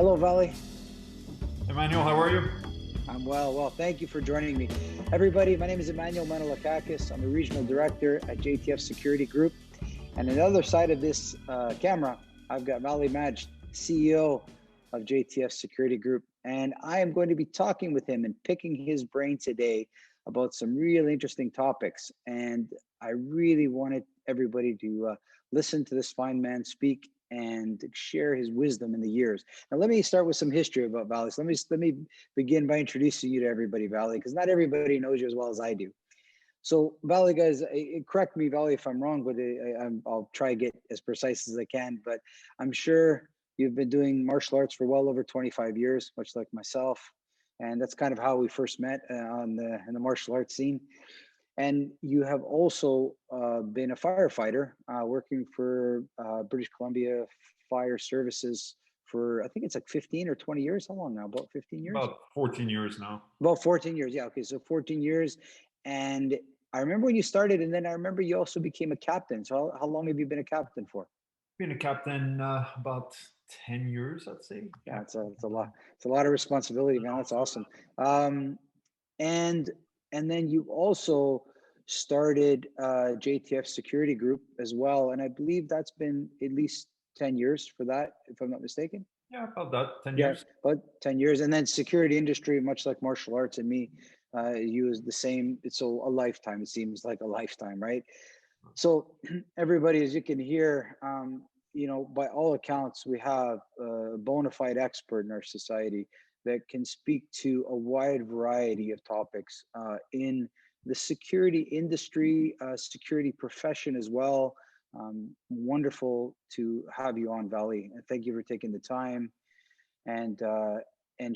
Hello, Vali. Emmanuel, how are you? I'm well. Well, thank you for joining me. Everybody, my name is Emmanuel Manolakakis. I'm a regional director at JTFSecurity Group. And on the other side of this camera, I've got Vali Majd, CEO of JTFSecurity Group. And I am going to be talking with him and picking his brain today about some really interesting topics. And I really wanted everybody to listen to this fine man speak and share his wisdom in the years. Now, let me start with some history about Vali. So let me begin by introducing you to everybody, Vali, because not everybody knows you as well as I do. So, Vali, guys, correct me, Vali, if I'm wrong, but I'll try to get as precise as I can. But I'm sure you've been doing martial arts for well over 25 years, much like myself, and that's kind of how we first met in the martial arts scene. And you have also been a firefighter working for British Columbia Fire Services for, I think it's like 15 or 20 years. How long now? About 15 years? About 14 years now. About 14 years. Yeah. Okay. So 14 years. And I remember when you started, and then I remember you also became a captain. So how long have you been a captain for? Been a captain about 10 years, I'd say. Yeah, it's a lot. It's a lot of responsibility, man. That's awesome. Um, and then you also started JTFSecurity Group as well, and I believe that's been at least 10 years for that, if I'm not mistaken. Yeah, about that, 10 Yeah, years. about 10 years. And then security industry, much like martial arts and me, you is the same. It's a lifetime. It seems like a lifetime, right? So everybody, as you can hear, by all accounts, we have a bona fide expert in our society that can speak to a wide variety of topics in the security industry, security profession as well. Wonderful to have you on, Vali, and thank you for taking the time and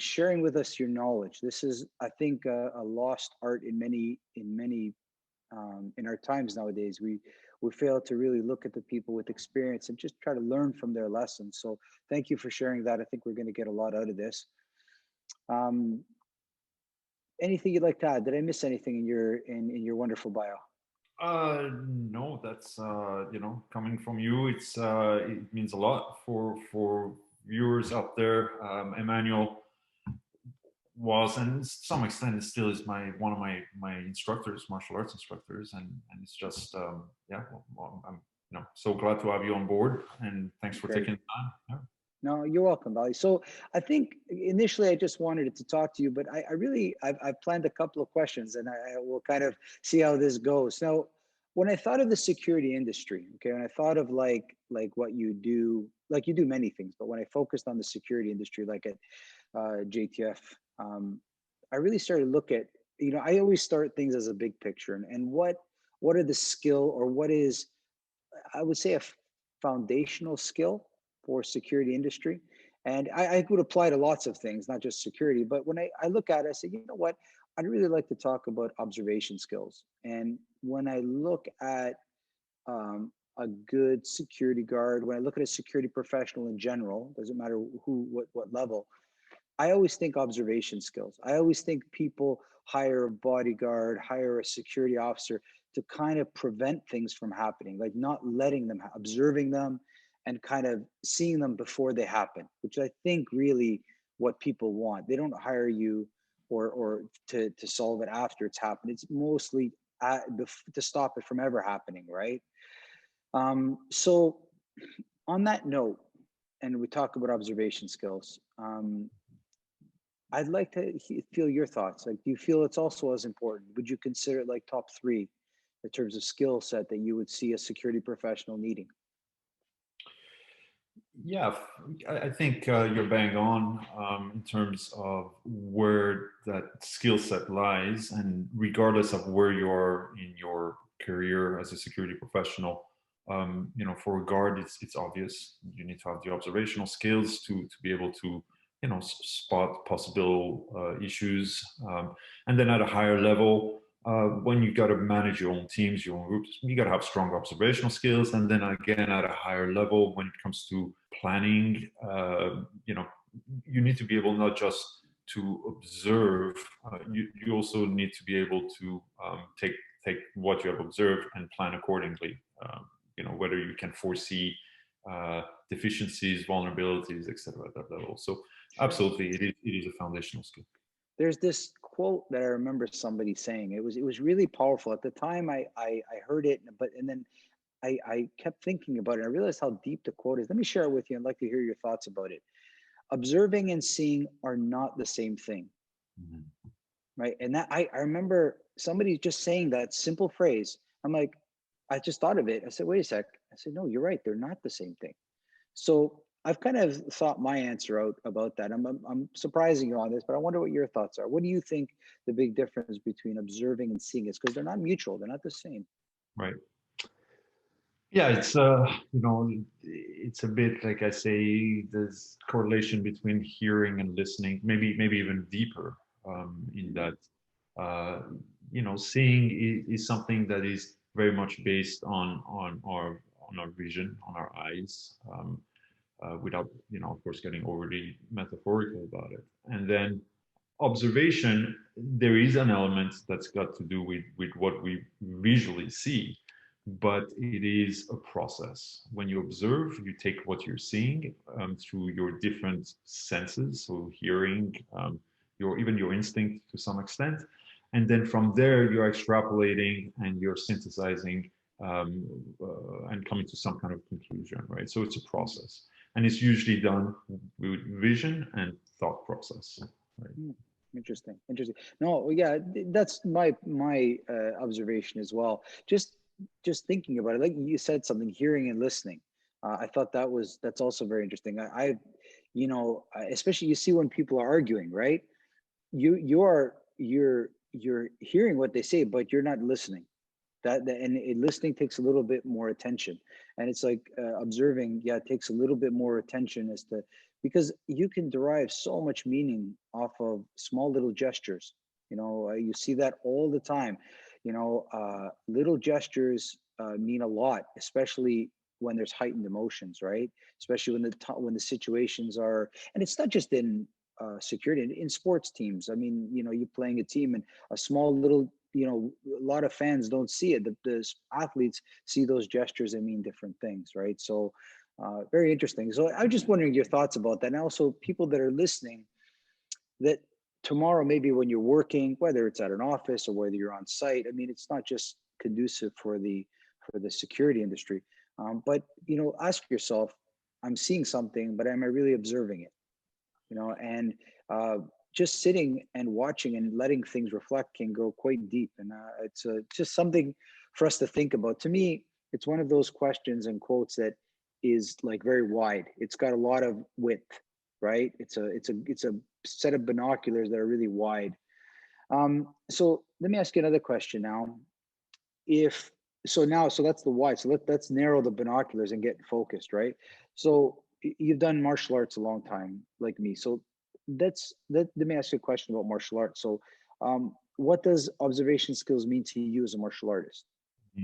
sharing with us your knowledge. This is, I think, a lost art in many in our times nowadays. We fail to really look at the people with experience and just try to learn from their lessons. So thank you for sharing that. I think we're going to get a lot out of this. Anything you'd like to add? Did I miss anything in your wonderful bio? No, that's coming from you. It means a lot for viewers out there. Emmanuel was, and to some extent, still is one of my instructors, martial arts instructors, and it's just well, I'm so glad to have you on board, and thanks for taking the time. Yeah. No, you're welcome, Vali. So I think initially I just wanted to talk to you, but I've planned a couple of questions, and I will kind of see how this goes. Now, when I thought of the security industry, okay, when I thought of like what you do, like you do many things, but when I focused on the security industry, like at JTF, I really started to look at, I always start things as a big picture, and what are the skill, or what is, I would say, a foundational skill for security industry. And I would apply to lots of things, not just security. But when I look at it, I say, you know what? I'd really like to talk about observation skills. And when I look at a good security guard, when I look at a security professional in general, doesn't matter what level, I always think observation skills. I always think people hire a bodyguard, hire a security officer to kind of prevent things from happening, like not letting them, observing them, and kind of seeing them before they happen, which I think really what people want. They don't hire you or to solve it after it's happened. It's mostly to stop it from ever happening, right? So on that note, and we talk about observation skills, I'd like to feel your thoughts. Like, do you feel it's also as important? Would you consider it like top three in terms of skill set that you would see a security professional needing? Yeah, I think you're bang on in terms of where that skill set lies, and regardless of where you are in your career as a security professional, for a guard, it's obvious. You need to have the observational skills to be able to spot possible issues, and then at a higher level, when you got to manage your own teams, your own groups, you got to have strong observational skills. And then again, at a higher level, when it comes to planning, you need to be able not just to observe, you also need to be able to take what you have observed and plan accordingly. Whether you can foresee deficiencies, vulnerabilities, etc. at that level. So Absolutely, it is a foundational skill. There's this quote that I remember somebody saying. It was really powerful at the time. I heard it, but and then I kept thinking about it. I realized how deep the quote is. Let me share it with you. I'd like to hear your thoughts about it. Observing and seeing are not the same thing, Mhm. right? And that I remember somebody just saying that simple phrase. I'm like, I just thought of it. I said, wait a sec. I said, no, you're right. They're not the same thing. So I've kind of thought my answer out about that. I'm surprising you on this, but I wonder what your thoughts are. What do you think the big difference between observing and seeing is? Because they're not mutual. They're not the same. Right. Yeah, it's you know, it's a bit like I say, there's correlation between hearing and listening, maybe even deeper, in that uh, you know, seeing is something that is very much based on our vision, on our eyes, without, you know, of course, getting overly metaphorical about it. And then observation, there is an element that's got to do with what we visually see, but it is a process. When you observe, you take what you're seeing, through your different senses, so hearing, your even your instinct to some extent, and then from there you're extrapolating and you're synthesizing, and coming to some kind of conclusion, right? So it's a process, and it's usually done with vision and thought process, right? Hmm. Interesting. Interesting. No, well, yeah, that's my observation as well. Just thinking about it, like you said, something hearing and listening. I thought that's also very interesting. Especially you see when people are arguing, right? You're hearing what they say, but you're not listening. Listening takes a little bit more attention, and it's like observing. Yeah, it takes a little bit more attention as to because you can derive so much meaning off of small little gestures. You see that all the time. Little gestures mean a lot, especially when there's heightened emotions, right? Especially when the situations are, and it's not just in security in sports teams. I mean, you're playing a team and a small little, a lot of fans don't see it. The athletes see those gestures and mean different things, right? So very interesting. So I'm just wondering your thoughts about that. And also people that are listening, that tomorrow, maybe when you're working, whether it's at an office or whether you're on site, I mean, it's not just conducive for the security industry. But ask yourself, I'm seeing something, but am I really observing it? And uh, just sitting and watching and letting things reflect can go quite deep. And it's just something for us to think about. To me, it's one of those questions and quotes that is like very wide. It's got a lot of width, right? It's a set of binoculars that are really wide. So let me ask you another question now. If so that's the why. So let's narrow the binoculars and get focused, right? So you've done martial arts a long time, like me. So let me ask you a question about martial arts. So, what does observation skills mean to you as a martial artist?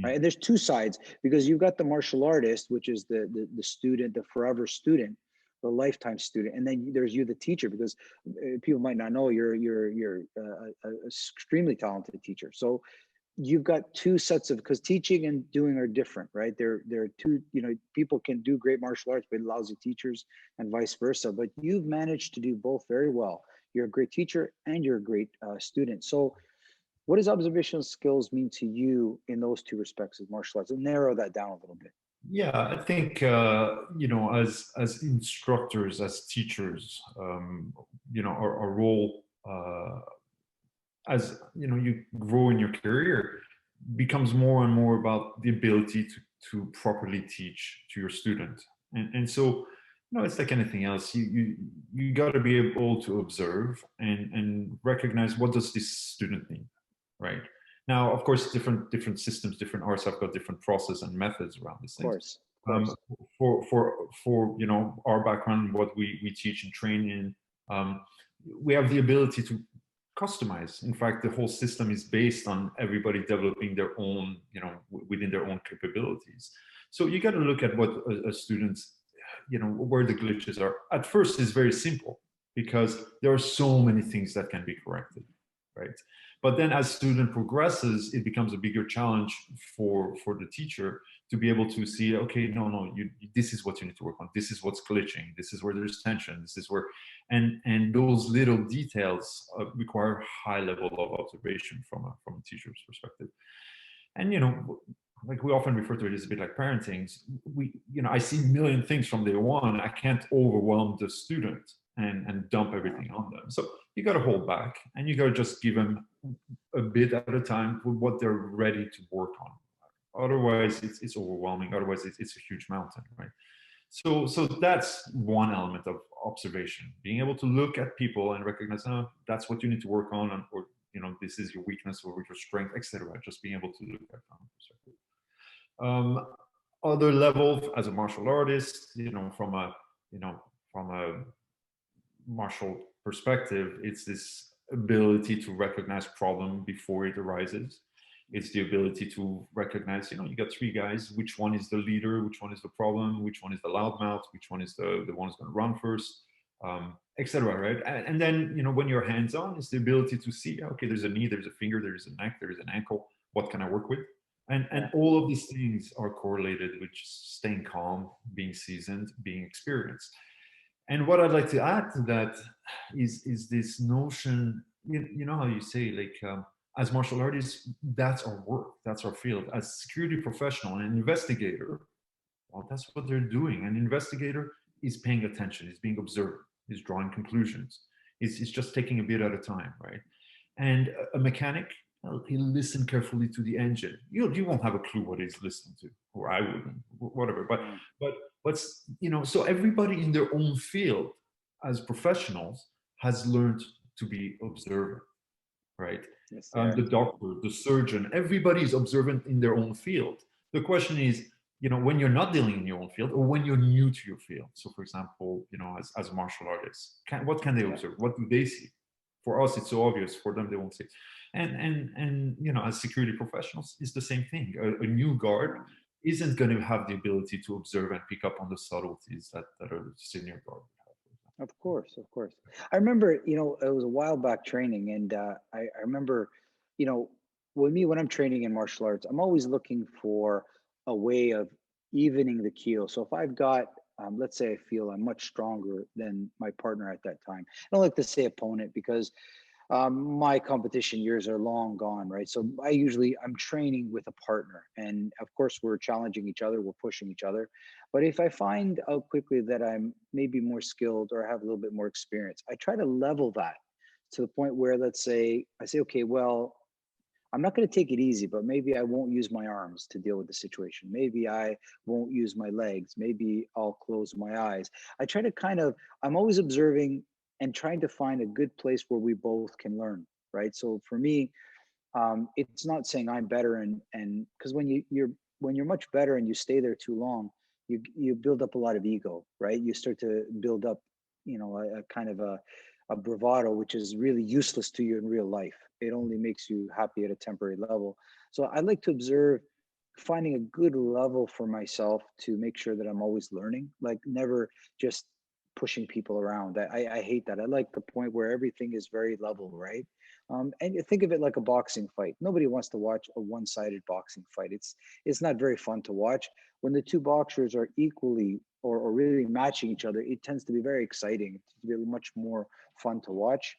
Right, and there's two sides because you've got the martial artist, which is the student, the forever student, the lifetime student, and then there's you, the teacher, because people might not know you're extremely talented teacher. So you've got two sets of, because teaching and doing are different, right? They're two, people can do great martial arts but lousy teachers and vice versa, but you've managed to do both very well. You're a great teacher and you're a great student. So what does observational skills mean to you in those two respects of martial arts, and narrow that down a little bit? Yeah, I think you know, as instructors, as teachers, you know, our role, as you know, you grow in your career, becomes more and more about the ability to properly teach to your student, and so, you know, it's like anything else. You got to be able to observe and recognize, what does this student need, right? Now, of course, different systems, different arts have got different process and methods around these Of things. course, of Um, course. for you know, our background, what we teach and train in, we have the ability to customize. In fact, the whole system is based on everybody developing their own, you know, within their own capabilities. So you got to look at what a student's, you know, where the glitches are. At first, it's very simple because there are so many things that can be corrected, right? But then as student progresses, it becomes a bigger challenge for the teacher to be able to see, okay, no, this is what you need to work on. This is what's glitching. This is where there's tension. This is where, and those little details require high level of observation from a teacher's perspective. And like we often refer to it as a bit like parenting. I see a million things from day one. I can't overwhelm the student and dump everything on them. So you got to hold back, and you got to just give them a bit at a time with what they're ready to work on. Otherwise, it's overwhelming. Otherwise, it's a huge mountain, right? So that's one element of observation: being able to look at people and recognize, oh, that's what you need to work on, or this is your weakness or your strength, etc. Just being able to look at that perspective. Other level as a martial artist, from a martial perspective, it's this ability to recognize problem before it arises. It's the ability to recognize, you got three guys, which one is the leader, which one is the problem, which one is the loudmouth, which one is the one who's going to run first, etc. Right? And then, when you're hands-on, it's the ability to see, okay, there's a knee, there's a finger, there's a neck, there's an ankle. What can I work with? And all of these things are correlated with just staying calm, being seasoned, being experienced. And what I'd like to add to that is this notion, you know how you say, like, as martial artists, that's our work, that's our field. As security professional and investigator, well, that's what they're doing. An investigator is paying attention, is being observed, is drawing conclusions. It's just taking a bit at a time, right? And a mechanic, he'll listen carefully to the engine. You won't have a clue what he's listening to, or I wouldn't, whatever. But so everybody in their own field, as professionals, has learned to be observant, right? Yes, The doctor, the surgeon, everybody is observant in their own field. The question is, when you're not dealing in your own field, or when you're new to your field. So, for example, as martial artists, what can they observe? What do they see? For us, it's so obvious. For them, they won't see. And as security professionals, it's the same thing. A new guard isn't going to have the ability to observe and pick up on the subtleties that a senior guard would have. Of course. I remember, it was a while back training, and I remember, when I'm training in martial arts, I'm always looking for a way of evening the keel. So if I've got, let's say I feel I'm much stronger than my partner at that time. I don't like to say opponent, because my competition years are long gone, right? So I'm training with a partner, and of course we're challenging each other, we're pushing each other. But if I find out quickly that I'm maybe more skilled or have a little bit more experience, I try to level that to the point where, let's say, I say, okay, well, I'm not going to take it easy, but maybe I won't use my arms to deal with the situation. Maybe I won't use my legs. Maybe I'll close my eyes. I try to I'm always observing and trying to find a good place where we both can learn, right? So for me, it's not saying I'm better, and because when you're much better and you stay there too long, you build up a lot of ego, right? You start to build up, a kind of a bravado, which is really useless to you in real life. It only makes you happy at a temporary level. So I like to observe, finding a good level for myself to make sure that I'm always learning, like never just pushing people around. I hate that. I like the point where everything is very level, right? And you think of it like a boxing fight. Nobody wants to watch a one-sided boxing fight. It's not very fun to watch. When the two boxers are equally or really matching each other, it tends to be very exciting. It's really much more fun to watch.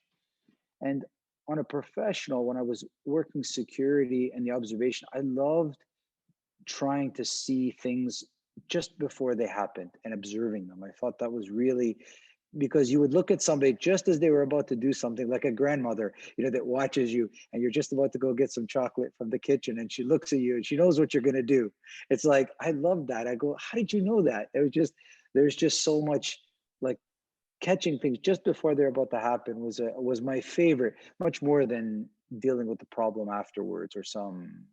And on a professional, when I was working security and the observation, I loved trying to see things just before they happened and observing them. I thought that was really, because you would look at somebody just as they were about to do something, like a grandmother, that watches you, and you're just about to go get some chocolate from the kitchen, and she looks at you and she knows what you're going to do. It's like, I love that. I go, how did you know that? There's just so much, like, catching things just before they're about to happen was my favorite, much more than dealing with the problem afterwards, or some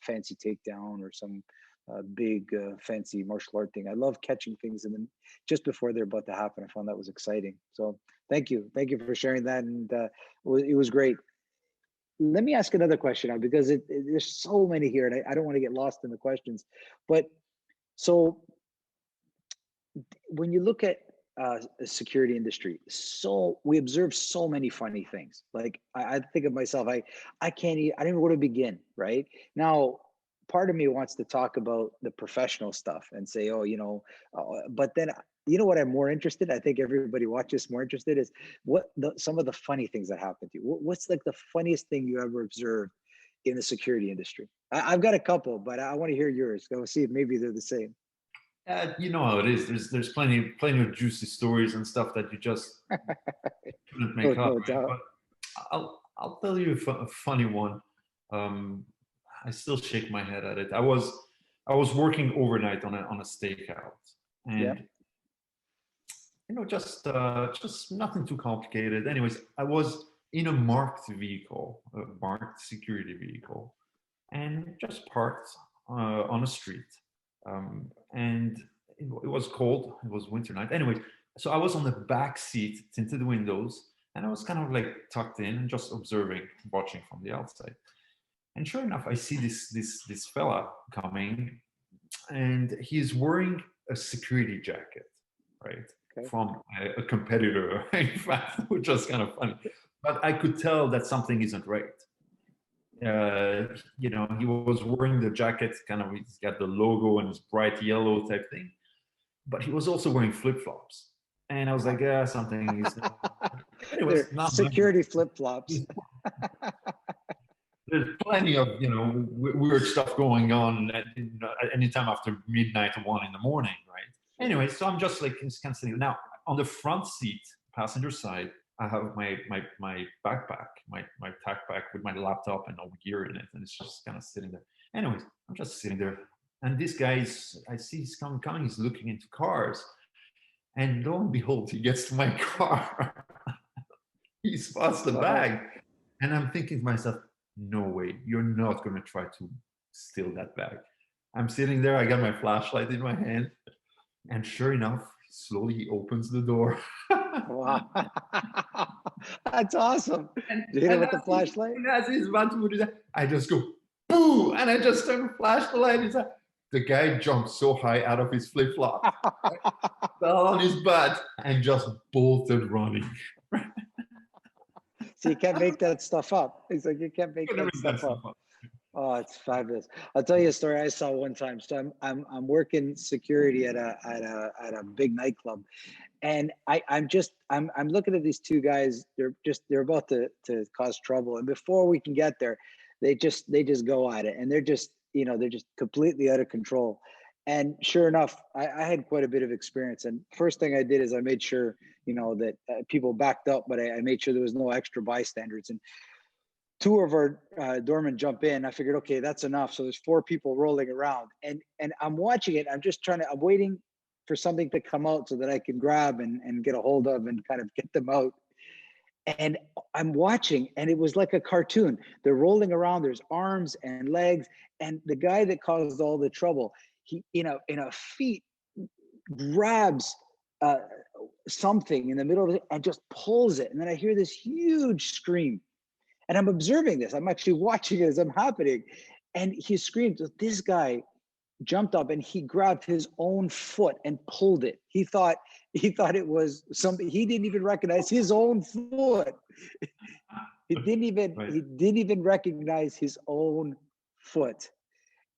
fancy takedown, or some big fancy martial art thing. I love catching things and then just before they're about to happen. I found that was exciting. So thank you for sharing that, and it was great. Let me ask another question now, because there's so many here, and I don't want to get lost in the questions. But so when you look at the security industry, so we observe so many funny things. Like I think of myself, I don't even know where to begin. Right now, part of me wants to talk about the professional stuff and say, oh, but then you know what I'm more interested. I think everybody watches more interested is some of the funny things that happen to you. What's like the funniest thing you ever observed in the security industry? I've got a couple, but I want to hear yours. Go see if maybe they're the same. You know how it is. There's plenty of juicy stories and stuff that you just couldn't make up, No right? doubt. But I'll tell you a funny one. I still shake my head at it. I was working overnight on a stakeout, Yeah. and just nothing too complicated. Anyways, I was in a marked vehicle, a marked security vehicle, and just parked on a street. And it was cold. It was winter night. Anyways, so I was on the back seat, tinted windows, and I was kind of like tucked in and just observing, watching from the outside. And sure enough, I see this fella coming, and he's wearing a security jacket, right, Okay. from a competitor, in fact, which was kind of funny. But I could tell that something isn't right. He was wearing the jacket, kind of, he's got the logo and this bright yellow type thing, but he was also wearing flip-flops. And I was like, yeah, something is. It was not security flip-flops. There's plenty of weird stuff going on at any time after midnight or 1 a.m, right? Anyway, so I'm just like kind of sitting. Now on the front seat, passenger side, I have my backpack, my tack pack with my laptop and all the gear in it, and it's just kind of sitting there. Anyways, I'm just sitting there, and this guy I see he's coming. He's looking into cars, and lo and behold, he gets to my car. He spots the bag, and I'm thinking to myself, no way, you're not going to try to steal that bag. I'm sitting there, I got my flashlight in my hand, and sure enough, slowly he opens the door. Wow. That's awesome. Did you hit him with the flashlight? As he's about to do that, I just go, boo, and I just turn the flash the light inside. The guy jumped so high out of his flip-flop, fell on his butt, and just bolted running. So you can't make that stuff up. It's like you can't make that stuff up. Oh, it's fabulous. I'll tell you a story I saw one time. So I'm working security at a big nightclub, and I'm looking at these two guys. They're about to cause trouble, and before we can get there, they just go at it, and they're just completely out of control. And sure enough, I had quite a bit of experience. And first thing I did is I made sure that people backed up, but I made sure there was no extra bystanders. And two of our doormen jump in. I figured, okay, that's enough. So there's 4 people rolling around, and I'm watching it. I'm waiting for something to come out so that I can grab and get a hold of and kind of get them out. And I'm watching, and it was like a cartoon. They're rolling around. There's arms and legs, and the guy that caused all the trouble, he in a feet grabs something in the middle of it and just pulls it. And then I hear this huge scream. And I'm observing this. I'm actually watching it as I'm happening. And he screamed. This guy jumped up and he grabbed his own foot and pulled it. He thought it was something. He didn't even recognize his own foot. He didn't even recognize his own foot.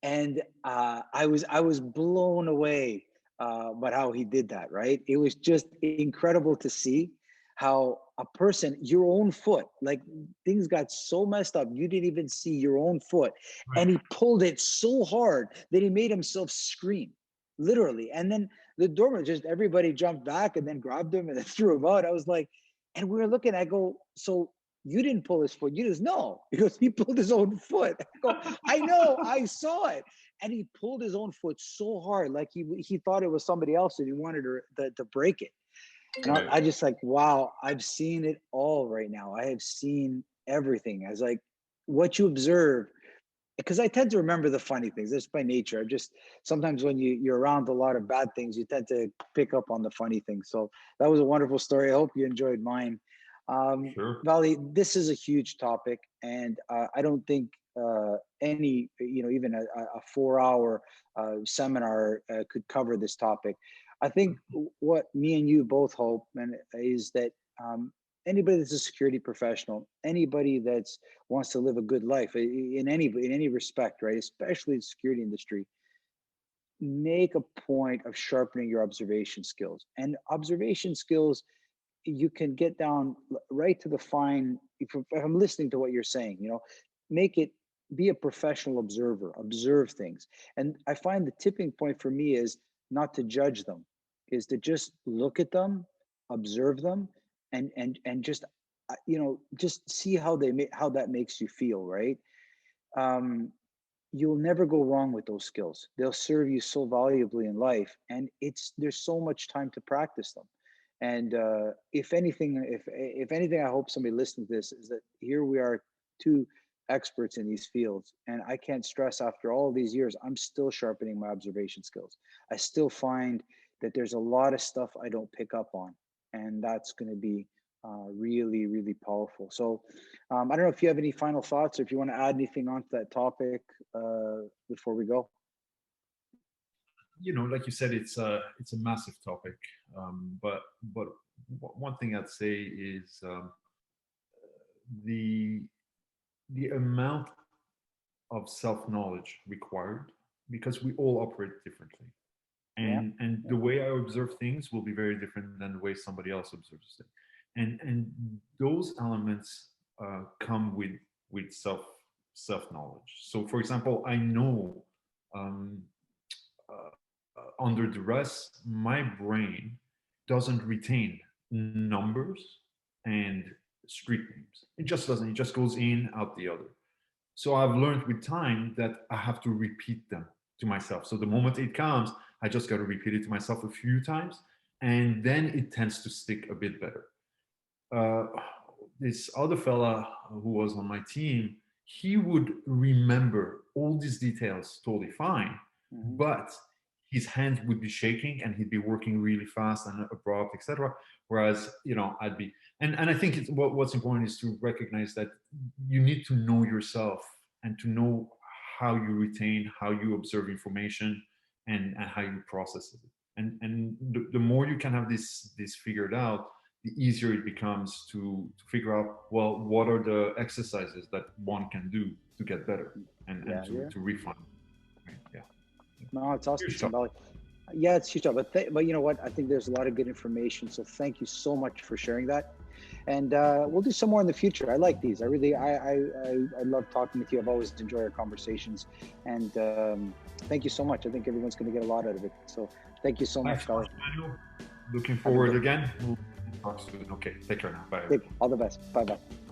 And I was blown away by how he did that. Right? It was just incredible to see how a person, your own foot, like things got so messed up, you didn't even see your own foot. Right. And he pulled it so hard that he made himself scream, literally. And then the doorman, everybody jumped back and then grabbed him and then threw him out. I was like, and we were looking, I go, so you didn't pull his foot? You just, no. He goes, he pulled his own foot. I go, I know, I saw it. And he pulled his own foot so hard, like he thought it was somebody else and he wanted to break it. And I just like, wow, I've seen it all right now. I have seen everything. I was like, what you observe, because I tend to remember the funny things. That's by nature. Sometimes when you're around a lot of bad things, you tend to pick up on the funny things. So that was a wonderful story. I hope you enjoyed mine. Sure. Vali, this is a huge topic. And I don't think any, even a 4-hour seminar could cover this topic. I think what me and you both hope is that anybody that's a security professional, anybody that's wants to live a good life in any respect, right? Especially the security industry, make a point of sharpening your observation skills. And observation skills, you can get down right to the fine. If I'm listening to what you're saying, make it, be a professional observer, observe things. And I find the tipping point for me is not to judge them, is to just look at them, observe them, and just just see how they make, how that makes you feel, right? um you'll never go wrong with those skills. They'll serve you so valuably in life, and there's so much time to practice them. And if anything, I hope somebody listening to this is that here we are, two experts in these fields, and I can't stress, after all these years, I'm still sharpening my observation skills. I still find that there's a lot of stuff I don't pick up on, and that's going to be really, really powerful. So I don't know if you have any final thoughts, or if you want to add anything onto that topic before we go. Like you said, it's a massive topic. But one thing I'd say is the amount of self-knowledge required, because we all operate differently, and the way I observe things will be very different than the way somebody else observes it, and those elements come with self-knowledge. So, for example, I know under duress, my brain doesn't retain numbers and street names. It just doesn't. It just goes in, out the other. So I've learned with time that I have to repeat them to myself. So the moment it comes, I just got to repeat it to myself a few times, and then it tends to stick a bit better. This other fella who was on my team, he would remember all these details totally fine, but his hands would be shaking and he'd be working really fast and abrupt, etc. Whereas, I'd be, and I think what's important is to recognize that you need to know yourself and to know how you retain, how you observe information, and how you process it. And the more you can have this figured out, the easier it becomes to figure out, well, what are the exercises that one can do to get better and to refine. Yeah. No, it's awesome, Vali. Yeah, it's huge. But you know what? I think there's a lot of good information. So thank you so much for sharing that. And we'll do some more in the future. I like these. I love talking with you. I've always enjoyed our conversations. And thank you so much. I think everyone's going to get a lot out of it. So thank you so much, Vali. Looking forward again. We'll talk soon. Okay, take care now. Bye. All the best. Bye-bye.